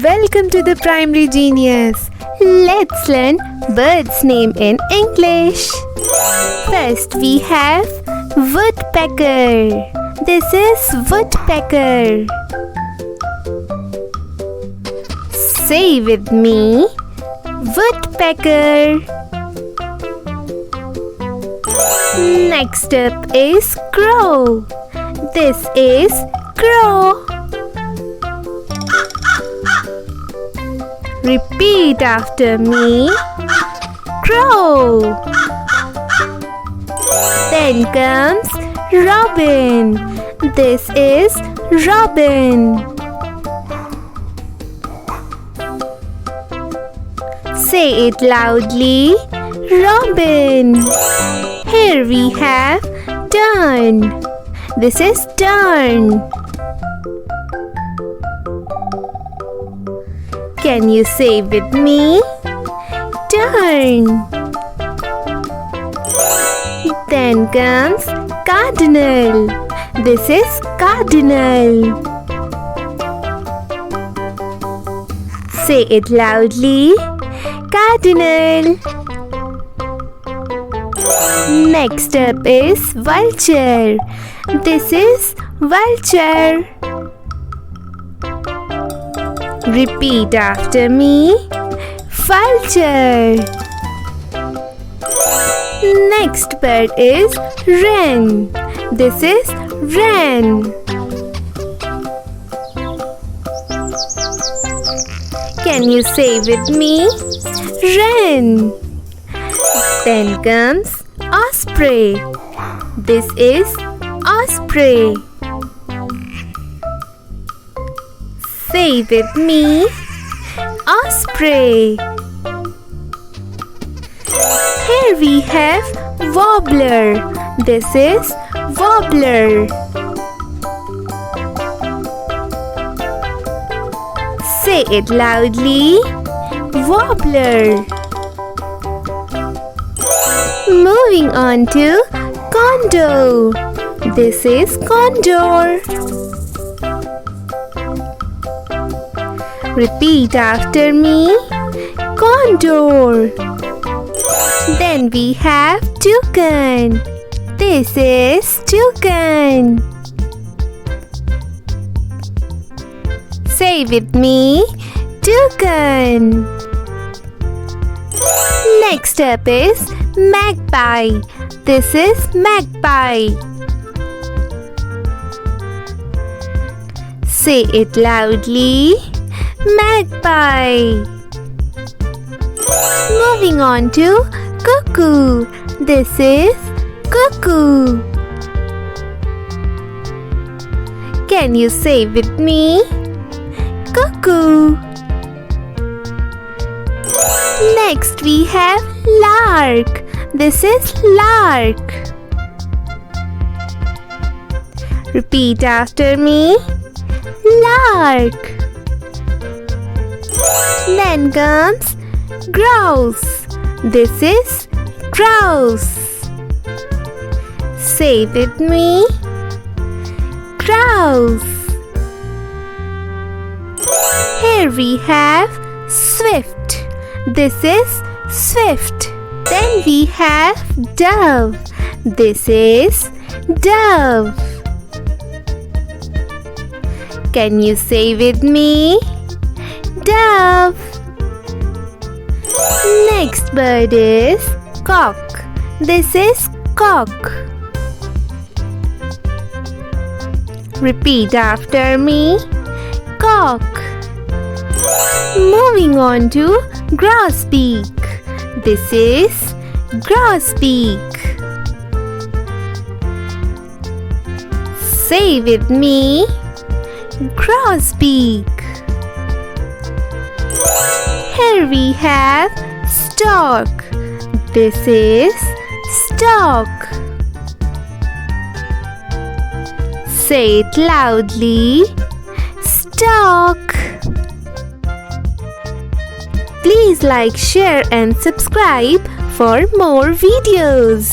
Welcome to the Primary Genius. Let's learn birds' name in English. First we have woodpecker. This is woodpecker. Say with me, woodpecker. Next up is crow. This is crow. Repeat after me, crow. Then comes robin. This is robin. Say it loudly, robin. Here we have tern. This is tern. Can you say with me? Tern. Then comes cardinal. This is cardinal. Say it loudly. Cardinal. Next up is vulture. This is vulture. Repeat after me, vulture. Next bird is wren. This is wren. Can you say with me, wren? Then comes osprey. This is osprey. Say with me, osprey. Here we have warbler. This is warbler. Say it loudly, warbler. Moving on to condor. This is condor. Repeat after me, condor. Then we have toucan. This is toucan. Say with me, toucan. Next up is magpie. This is magpie. Say it loudly, magpie. Moving on to cuckoo. This is cuckoo. Can you say with me, cuckoo? Next we have lark. This is lark. Repeat after me, lark. Then comes grouse. This is grouse. Say with me, grouse. Here we have swift. This is swift. Then we have dove. This is dove. Can you say with me, dove? Next bird is cock. This is cock. Repeat after me, cock. Moving on to grosbeak. This is grosbeak. Say with me, grosbeak. Here we have stork. This is stork. Say it loudly, stork. Please like, share and subscribe for more videos.